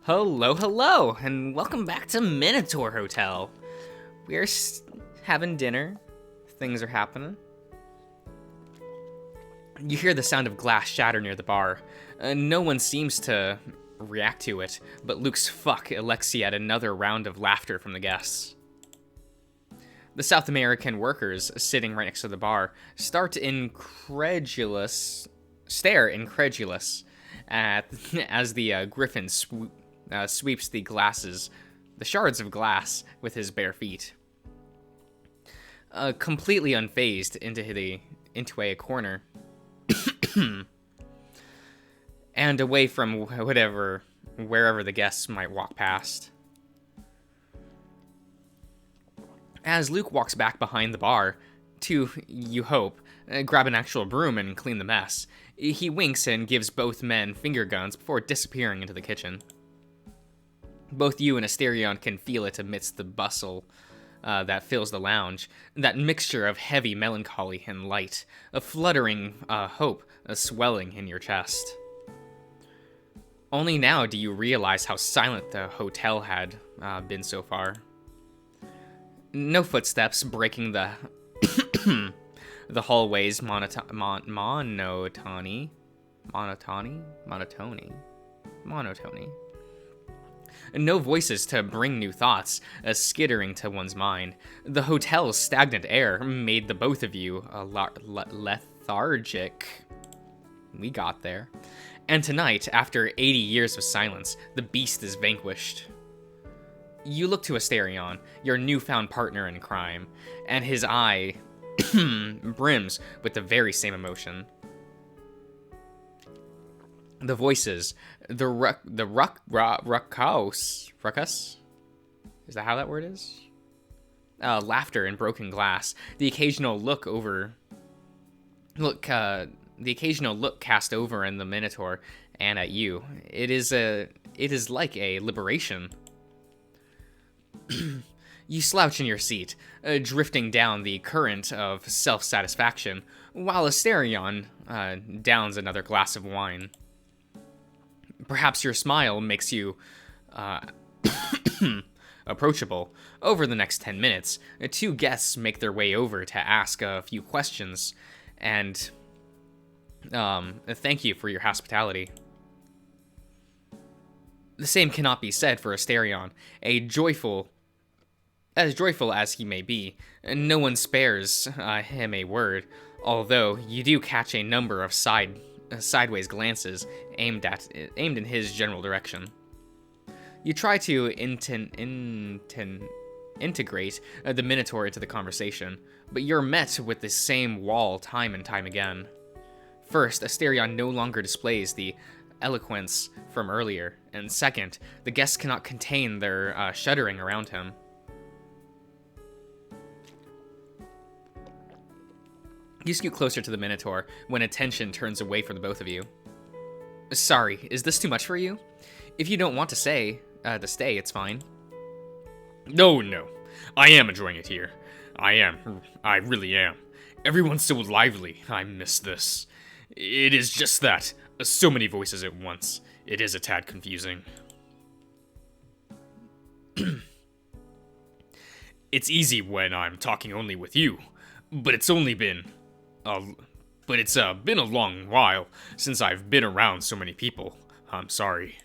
Hello, hello, and welcome back to Minotaur Hotel. We're having dinner. Things are happening. You hear the sound of glass shatter near the bar. No one seems to react to it, but Luke's fuck elects yet another round of laughter from the guests. The South American workers sitting right next to the bar stare incredulous as the griffin sweeps the shards of glass with his bare feet. Completely unfazed into a corner, and away from wherever the guests might walk past. As Luke walks back behind the bar to, you hope, grab an actual broom and clean the mess, he winks and gives both men finger guns before disappearing into the kitchen. Both you and Asterion can feel it amidst the bustle that fills the lounge, that mixture of heavy melancholy and light, a fluttering hope, a swelling in your chest. Only now do you realize how silent the hotel had been so far. No footsteps breaking the the hallway's monotony. No voices to bring new thoughts, skittering to one's mind. The hotel's stagnant air made the both of you lethargic. We got there. And tonight, after 80 years of silence, the beast is vanquished. You look to Asterion, your newfound partner in crime, and his eye brims with the very same emotion. The voices, the ruckus, is that how that word is? Laughter and broken glass, the occasional look cast over in the Minotaur and at you. It is like a liberation. You slouch in your seat, drifting down the current of self-satisfaction, while Asterion downs another glass of wine. Perhaps your smile makes you approachable. Over the next 10 minutes, two guests make their way over to ask a few questions, and thank you for your hospitality. The same cannot be said for Asterion, as joyful as he may be. No one spares him a word, although you do catch a number of sideways glances aimed in his general direction. You try to integrate the Minotaur into the conversation, but you're met with the same wall time and time again. First, Asterion no longer displays the eloquence from earlier, and second, the guests cannot contain their shuddering around him. You scoot closer to the Minotaur when attention turns away from the both of you. Sorry, is this too much for you? If you don't want to stay, it's fine. No. I am enjoying it here. I am. I really am. Everyone's so lively. I miss this. It is just that. So many voices at once. It is a tad confusing. It's easy when I'm talking only with you, but it's been a long while since I've been around so many people. I'm sorry.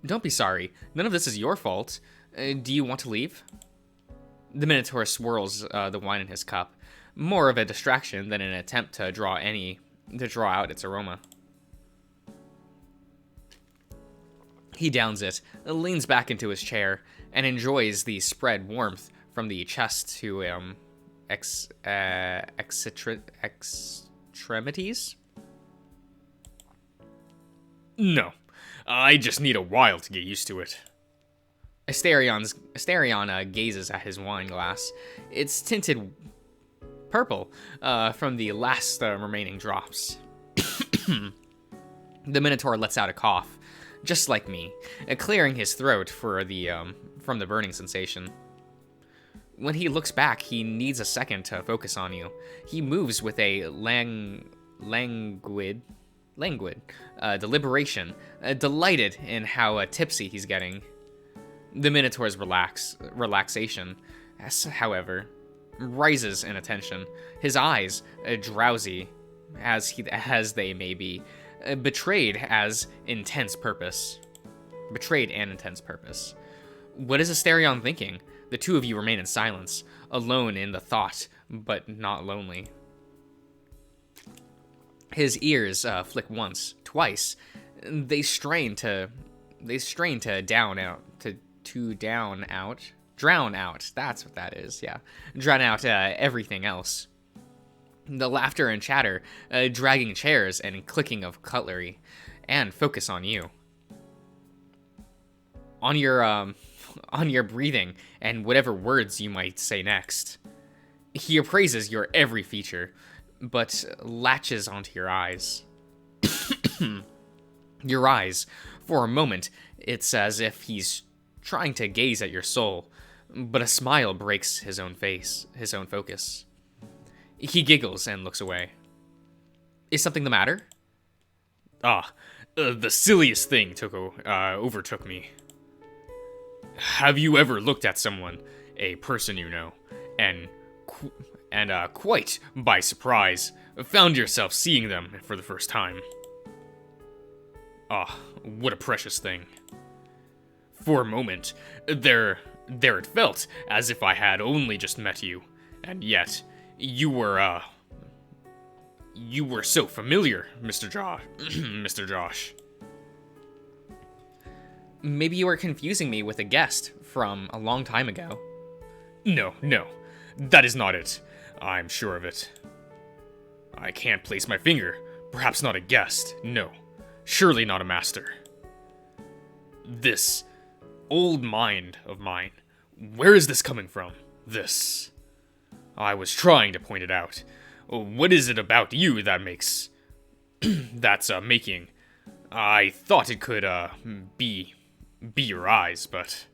Don't be sorry. None of this is your fault. Do you want to leave? The Minotaur swirls the wine in his cup, more of a distraction than an attempt to draw out its aroma. He downs it, leans back into his chair, and enjoys the spread warmth from the chest to extremities. No, I just need a while to get used to it. Asterion gazes at his wine glass. It's tinted purple from the last remaining drops. The Minotaur lets out a cough, just like me, clearing his throat from the burning sensation. When he looks back, he needs a second to focus on you. He moves with a languid languid, deliberation, delighted in how tipsy he's getting. The Minotaur's relaxation, however, rises in attention. His eyes, drowsy as they may be, betrayed and intense purpose. What is Asterion thinking? The two of you remain in silence, alone in the thought, but not lonely. His ears flick once, twice. They strain to drown out. That's what that is. Yeah, drown out everything else. The laughter and chatter, dragging chairs and clicking of cutlery, and focus on you. On your breathing and whatever words you might say next. He appraises your every feature, but latches onto your eyes. Your eyes. For a moment, it's as if he's trying to gaze at your soul, but a smile breaks his own focus. He giggles and looks away. Is something the matter? The silliest thing overtook me. Have you ever looked at someone, a person you know, and quite by surprise, found yourself seeing them for the first time? What a precious thing. For a moment, there it felt as if I had only just met you, and yet you were so familiar, Mr. Mr. Josh. Maybe you were confusing me with a guest from a long time ago. No, that is not it. I'm sure of it. I can't place my finger. Perhaps not a guest. No, surely not a master. This old mind of mine, where is this coming from? This. I was trying to point it out. What is it about you that makes... making... I thought it could, be your eyes, but...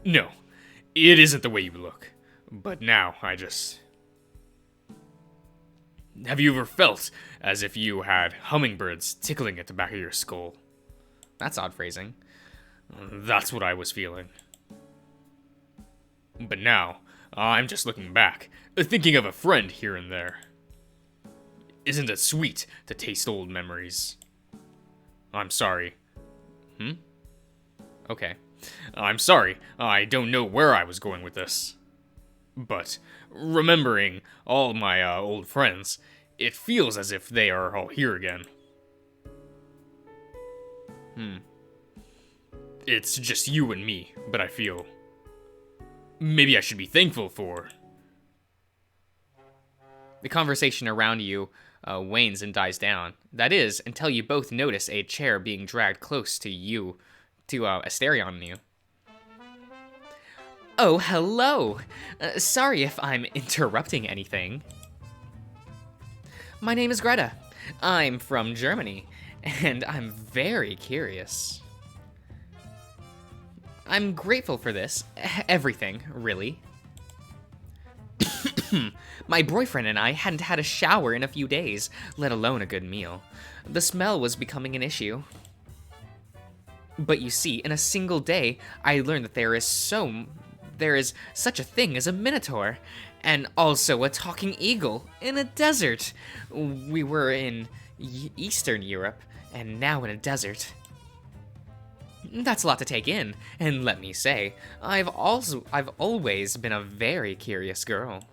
No, it isn't the way you look. But now, Have you ever felt as if you had hummingbirds tickling at the back of your skull? That's odd phrasing. That's what I was feeling. But now, I'm just looking back, thinking of a friend here and there. Isn't it sweet to taste old memories? I'm sorry. Okay. I'm sorry, I don't know where I was going with this. But, remembering all my old friends, it feels as if they are all here again. It's just you and me, but I feel... Maybe I should be thankful for... The conversation around you wanes and dies down. That is, until you both notice a chair being dragged close to you, to Asterion and you. Oh, hello! Sorry if I'm interrupting anything. My name is Greta. I'm from Germany, and I'm very curious. I'm grateful for this. Everything, really. My boyfriend and I hadn't had a shower in a few days, let alone a good meal. The smell was becoming an issue. But you see, in a single day, I learned that there is such a thing as a Minotaur, and also a talking eagle in a desert. We were in Eastern Europe, and now in a desert. That's a lot to take in, and let me say, I've always been a very curious girl.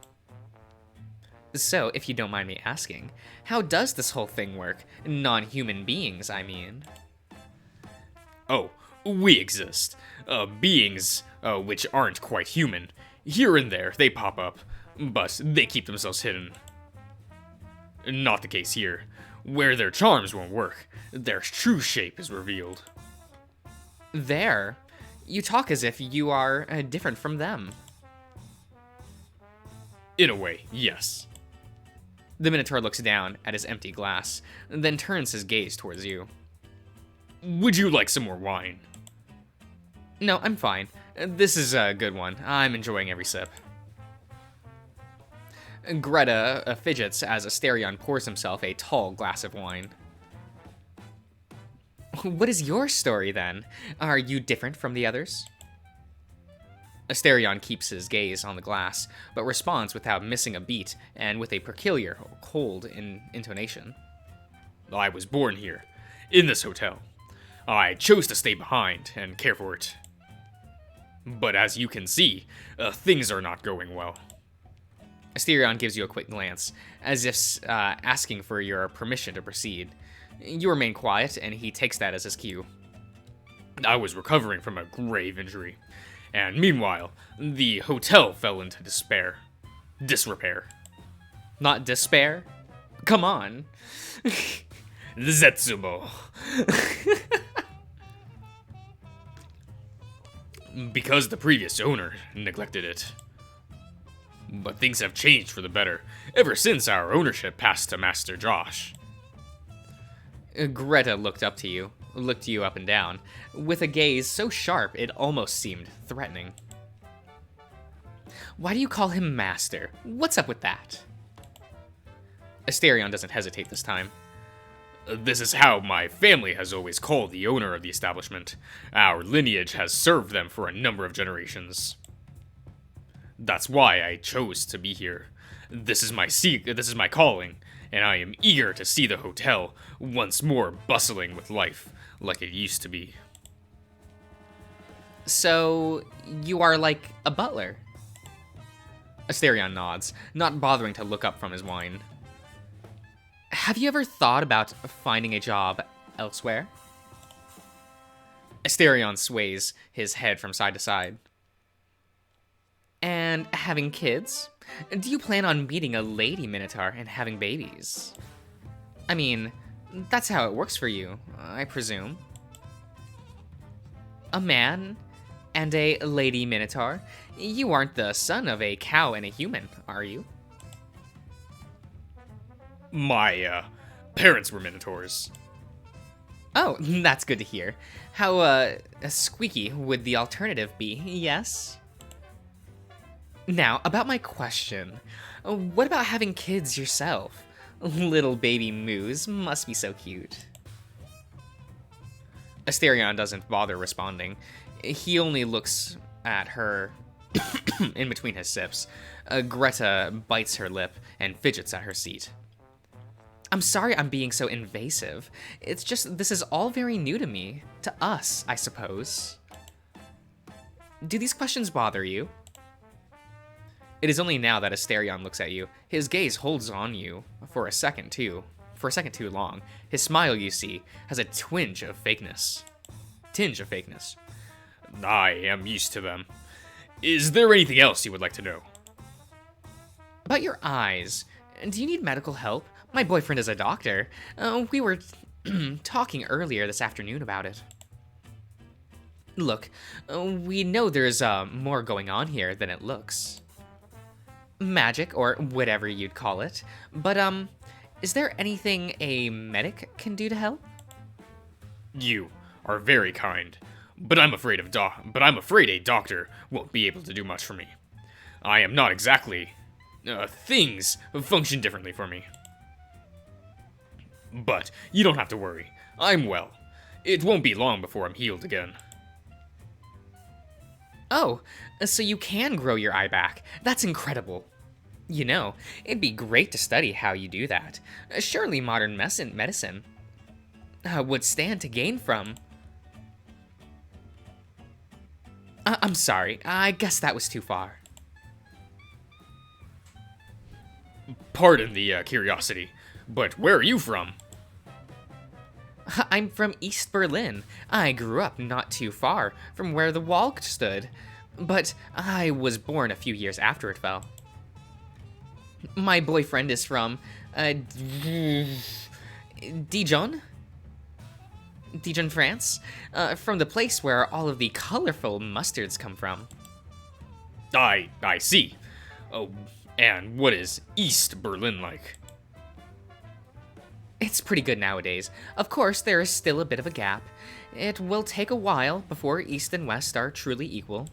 So, if you don't mind me asking, how does this whole thing work? Non-human beings, I mean. Oh, we exist. Beings, which aren't quite human. Here and there, they pop up, but they keep themselves hidden. Not the case here. Where their charms won't work, their true shape is revealed. There? You talk as if you are different from them. In a way, yes. The Minotaur looks down at his empty glass, then turns his gaze towards you. Would you like some more wine? No, I'm fine. This is a good one. I'm enjoying every sip. Greta fidgets as Asterion pours himself a tall glass of wine. what is your story then? Are you different from the others? Asterion keeps his gaze on the glass, but responds without missing a beat and with a peculiar, cold intonation. I was born here, in this hotel. I chose to stay behind and care for it. But as you can see, things are not going well. Asterion gives you a quick glance, as if asking for your permission to proceed. You remain quiet, and he takes that as his cue. I was recovering from a grave injury, and meanwhile, the hotel fell into disrepair. Not despair? Come on. Zetsubo. Because the previous owner neglected it. But things have changed for the better ever since our ownership passed to Master Josh. Greta looked you up and down, with a gaze so sharp it almost seemed threatening. Why do you call him Master? What's up with that? Asterion doesn't hesitate this time. This is how my family has always called the owner of the establishment. Our lineage has served them for a number of generations. That's why I chose to be here. This is my calling, and I am eager to see the hotel once more bustling with life like it used to be. So, you are like a butler? Asterion nods, not bothering to look up from his wine. Have you ever thought about finding a job elsewhere? Asterion sways his head from side to side. And having kids? Do you plan on meeting a lady Minotaur and having babies? I mean, that's how it works for you, I presume. A man and a lady Minotaur? You aren't the son of a cow and a human, are you? My, parents were Minotaurs. Oh, that's good to hear. How, squeaky would the alternative be, yes? Now, about my question. What about having kids yourself? Little baby moos must be so cute. Asterion doesn't bother responding. He only looks at her in between his sips. Greta bites her lip and fidgets at her seat. I'm sorry I'm being so invasive. It's just, this is all very new to me. To us, I suppose. Do these questions bother you? It is only now that Asterion looks at you. His gaze holds on you for a second too long. His smile, you see, has a tinge of fakeness. I am used to them. Is there anything else you would like to know? About your eyes. Do you need medical help? My boyfriend is a doctor. We were talking earlier this afternoon about it. Look, we know there's more going on here than it looks. Magic, or whatever you'd call it. But, is there anything a medic can do to help? You are very kind, but I'm afraid a doctor won't be able to do much for me. I am not exactly... things function differently for me. But you don't have to worry. I'm well. It won't be long before I'm healed again. Oh, so you can grow your eye back. That's incredible. You know, it'd be great to study how you do that. Surely modern medicine would stand to gain from... I'm sorry, I guess that was too far. Pardon the curiosity, but where are you from? I'm from East Berlin. I grew up not too far from where the wall stood, but I was born a few years after it fell. My boyfriend is from, Dijon, France, from the place where all of the colorful mustards come from. I see. Oh, and what is East Berlin like? It's pretty good nowadays. Of course, there is still a bit of a gap. It will take a while before East and West are truly equal.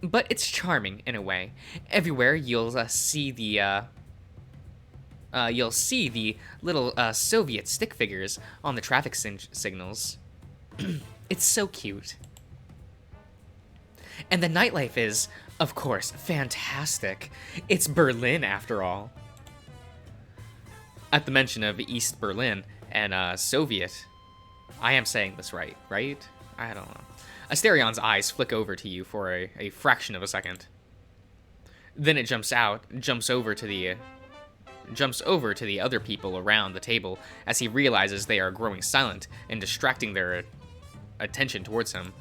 But it's charming, in a way. Everywhere you'll see the, you'll see the little Soviet stick figures on the traffic signals. It's so cute. And the nightlife is, of course, fantastic. It's Berlin, after all. At the mention of East Berlin and Soviet, I am saying this right? I don't know. Asterion's eyes flick over to you for a fraction of a second. Then it jumps over to the other people around the table as he realizes they are growing silent and distracting their attention towards him.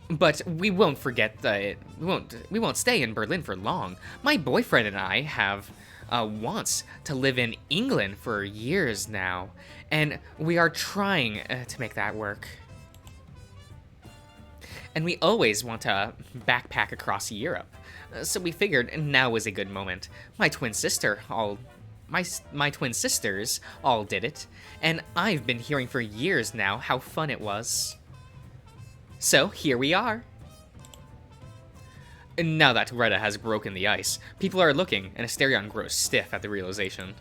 But we won't forget that we won't stay in Berlin for long. My boyfriend and I have wants to live in England for years now, and we are trying to make that work. And we always want to backpack across Europe, so we figured now was a good moment. My twin sisters all did it, and I've been hearing for years now how fun it was. So here we are. And now that Greta has broken the ice, people are looking, and Asterion grows stiff at the realization.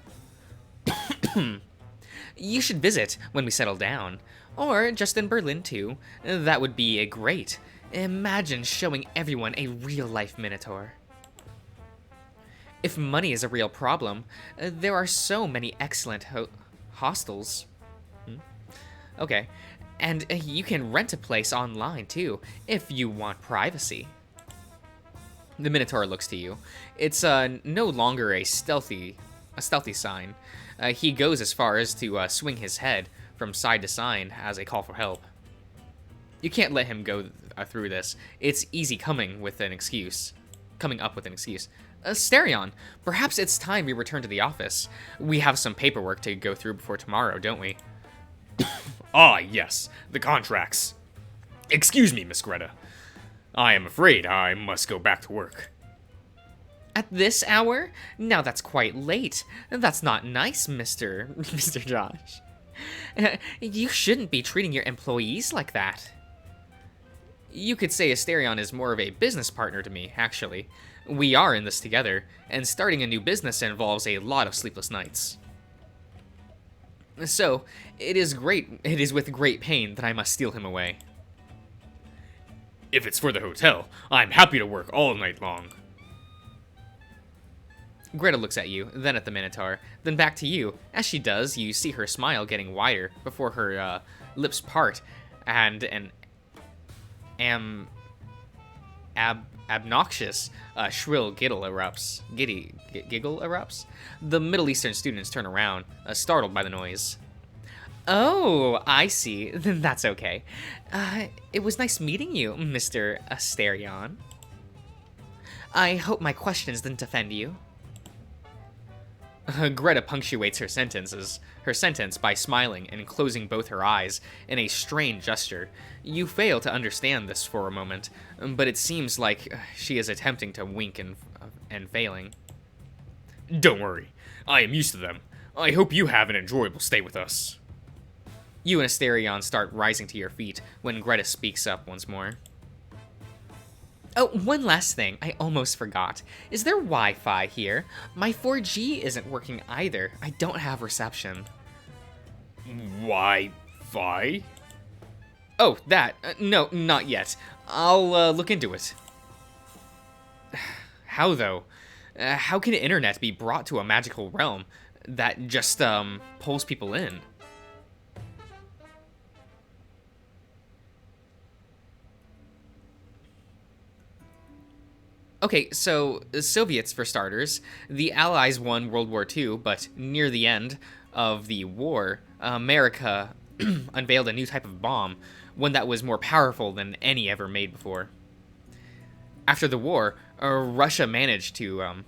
You should visit when we settle down. Or just in Berlin, too. That would be great. Imagine showing everyone a real-life Minotaur. If money is a real problem, there are so many excellent hostels. Okay. And you can rent a place online, too, if you want privacy. The Minotaur looks to you. It's no longer a stealthy sign. He goes as far as to swing his head from side to side as a call for help. You can't let him go through this. It's easy coming up with an excuse. Asterion, perhaps it's time we return to the office. We have some paperwork to go through before tomorrow, don't we? Ah, yes, the contracts. Excuse me, Miss Greta. I am afraid I must go back to work. At this hour? Now that's quite late. That's not nice, Mr. Josh. You shouldn't be treating your employees like that. You could say Asterion is more of a business partner to me, actually. We are in this together, and starting a new business involves a lot of sleepless nights. So, it is with great pain that I must steal him away. If it's for the hotel, I'm happy to work all night long. Greta looks at you, then at the Minotaur, then back to you. As she does, you see her smile getting wider before her lips part, and an obnoxious, shrill giggle erupts. The Middle Eastern students turn around, startled by the noise. Oh, I see. Then that's okay. It was nice meeting you, Mr. Asterion. I hope my questions didn't offend you. Greta punctuates her sentence by smiling and closing both her eyes in a strained gesture. You fail to understand this for a moment, but it seems like she is attempting to wink and failing. Don't worry, I am used to them. I hope you have an enjoyable stay with us. You and Asterion start rising to your feet when Greta speaks up once more. Oh, one last thing, I almost forgot. Is there Wi-Fi here? My 4G isn't working either. I don't have reception. Wi-Fi? Oh, that. No, not yet. I'll look into it. How, though? How can internet be brought to a magical realm that just, pulls people in? Okay, so the Soviets, for starters. The Allies won World War II, but near the end of the war, America unveiled a new type of bomb, one that was more powerful than any ever made before. After the war, Russia managed to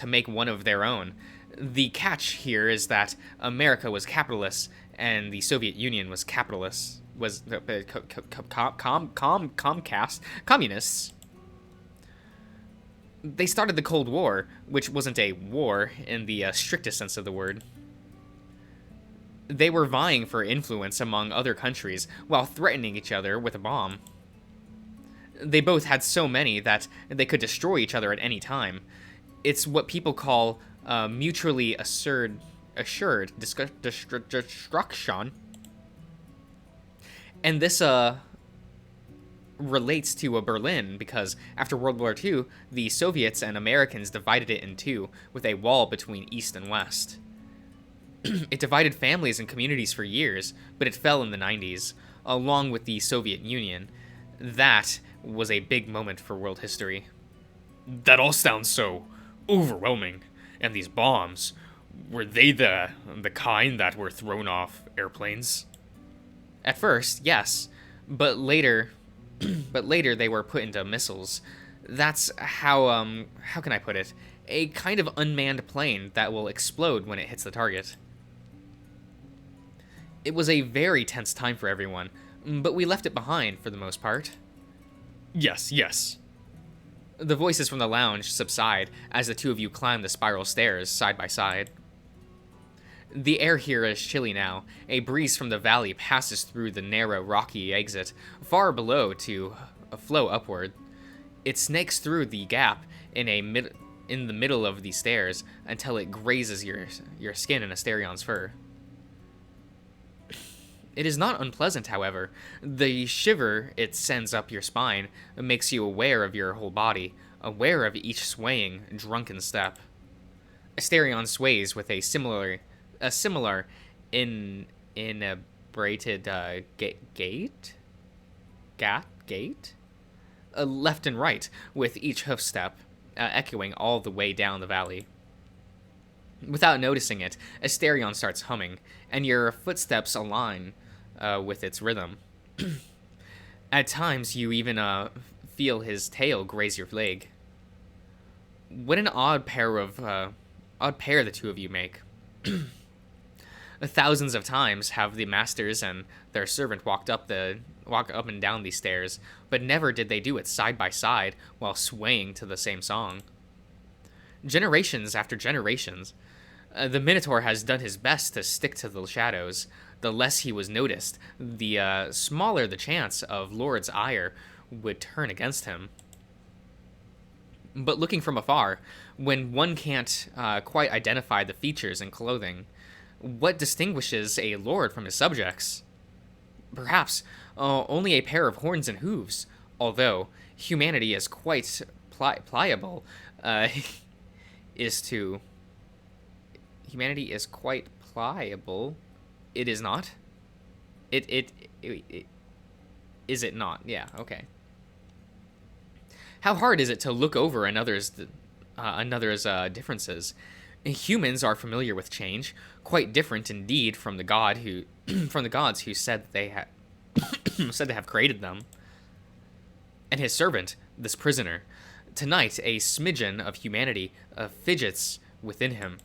make one of their own. The catch here is that America was capitalist, and the Soviet Union was capitalist, communists. They started the Cold War, which wasn't a war in the strictest sense of the word. They were vying for influence among other countries while threatening each other with a bomb. They both had so many that they could destroy each other at any time. It's what people call mutually assured destruction. And this relates to Berlin because after World War II, the Soviets and Americans divided it in two with a wall between East and West. It divided families and communities for years, but it fell in the 90s, along with the Soviet Union. That was a big moment for world history. That all sounds so overwhelming. And these bombs, were they the kind that were thrown off airplanes? At first, yes, but later they were put into missiles. That's how can I put it? A kind of unmanned plane that will explode when it hits the target. It was a very tense time for everyone, but we left it behind for the most part. Yes, yes. The voices from the lounge subside as the two of you climb the spiral stairs side by side. The air here is chilly now. A breeze from the valley passes through the narrow, rocky exit far below to flow upward. It snakes through the gap in the middle of the stairs until it grazes your skin in Asterion's fur. It is not unpleasant, however. The shiver it sends up your spine makes you aware of your whole body, aware of each swaying, drunken step. Asterion sways with a similar inebriated gait, left and right with each hoof step, echoing all the way down the valley. Without noticing it, Asterion starts humming, and your footsteps align with its rhythm. At times, you even feel his tail graze your leg. What an odd pair the two of you make. Thousands of times have the masters and their servant walk up and down these stairs, but never did they do it side by side while swaying to the same song. Generations after generations, the Minotaur has done his best to stick to the shadows. The less he was noticed, the smaller the chance of Lord's ire would turn against him. But looking from afar, when one can't quite identify the features and clothing, what distinguishes a lord from his subjects? Perhaps only a pair of horns and hooves, although humanity is quite pliable. Humanity is quite pliable. It is not. It is it not? Yeah. Okay. How hard is it to look over another's differences? Humans are familiar with change, quite different indeed from the gods who said they had said to have created them. And his servant, this prisoner, tonight a smidgen of humanity fidgets within him.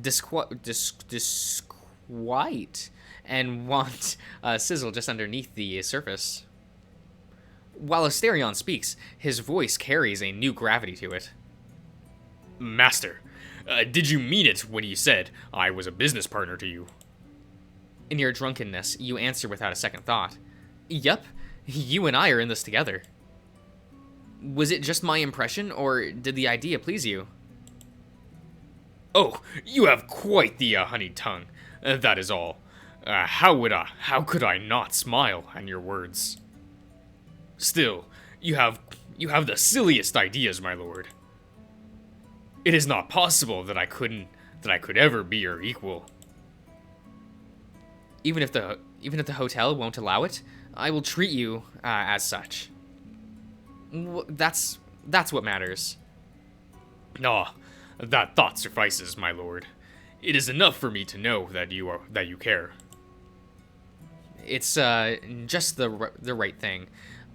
Disquiet and want sizzle just underneath the surface. While Asterion speaks, his voice carries a new gravity to it. Master, did you mean it when you said I was a business partner to you? In your drunkenness, you answer without a second thought. Yup, you and I are in this together. Was it just my impression, or did the idea please you? Oh, you have quite the honeyed tongue. That is all. How could I not smile at your words? Still, you have the silliest ideas, my lord. It is not possible that I could ever be your equal. Even if the hotel won't allow it, I will treat you as such. That's what matters. Ah, that thought suffices, my lord. It is enough for me to know that you care. It's just the right thing.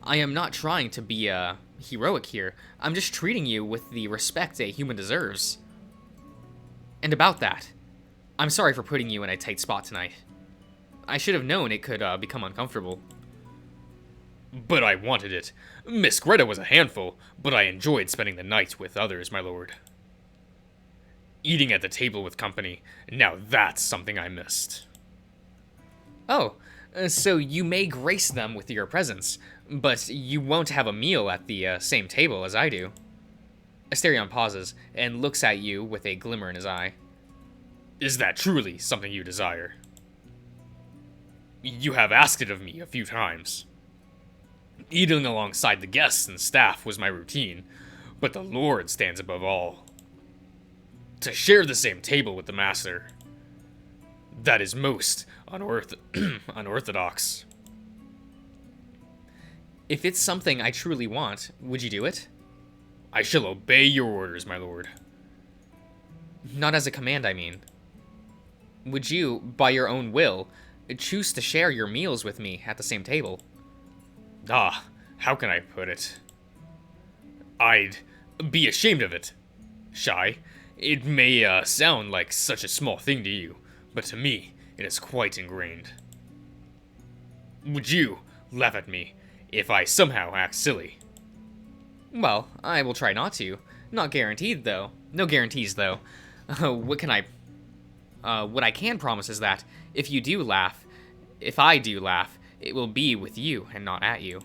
I am not trying to be heroic here. I'm just treating you with the respect a human deserves. And about that, I'm sorry for putting you in a tight spot tonight. I should have known it could become uncomfortable. But I wanted it. Miss Greta was a handful, but I enjoyed spending the night with others, my lord. Eating at the table with company, now that's something I missed. Oh, so you may grace them with your presence, but you won't have a meal at the same table as I do. Asterion pauses and looks at you with a glimmer in his eye. Is that truly something you desire? You have asked it of me a few times. Eating alongside the guests and staff was my routine, but the Lord stands above all. To share the same table with the Master, that is most unorthodox. If it's something I truly want, would you do it? I shall obey your orders, my lord. Not as a command, I mean. Would you, by your own will, choose to share your meals with me at the same table? Ah, how can I put it? I'd be ashamed of it. Shy. It may sound like such a small thing to you, but to me, it is quite ingrained. Would you laugh at me if I somehow act silly? Well, I will try not to. Not guaranteed, though. No guarantees, though. What I can promise is that if I do laugh, it will be with you and not at you.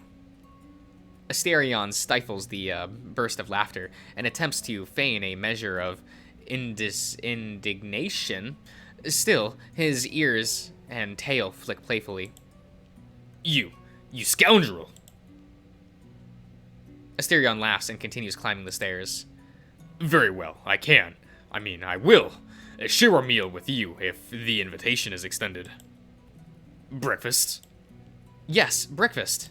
Asterion stifles the burst of laughter and attempts to feign a measure of indignation. Still, his ears and tail flick playfully. You scoundrel! Asterion laughs and continues climbing the stairs. Very well, I will share a meal with you if the invitation is extended. Breakfast? Yes, breakfast.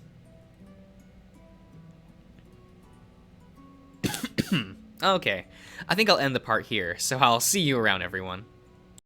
Okay, I think I'll end the part here, so I'll see you around, everyone.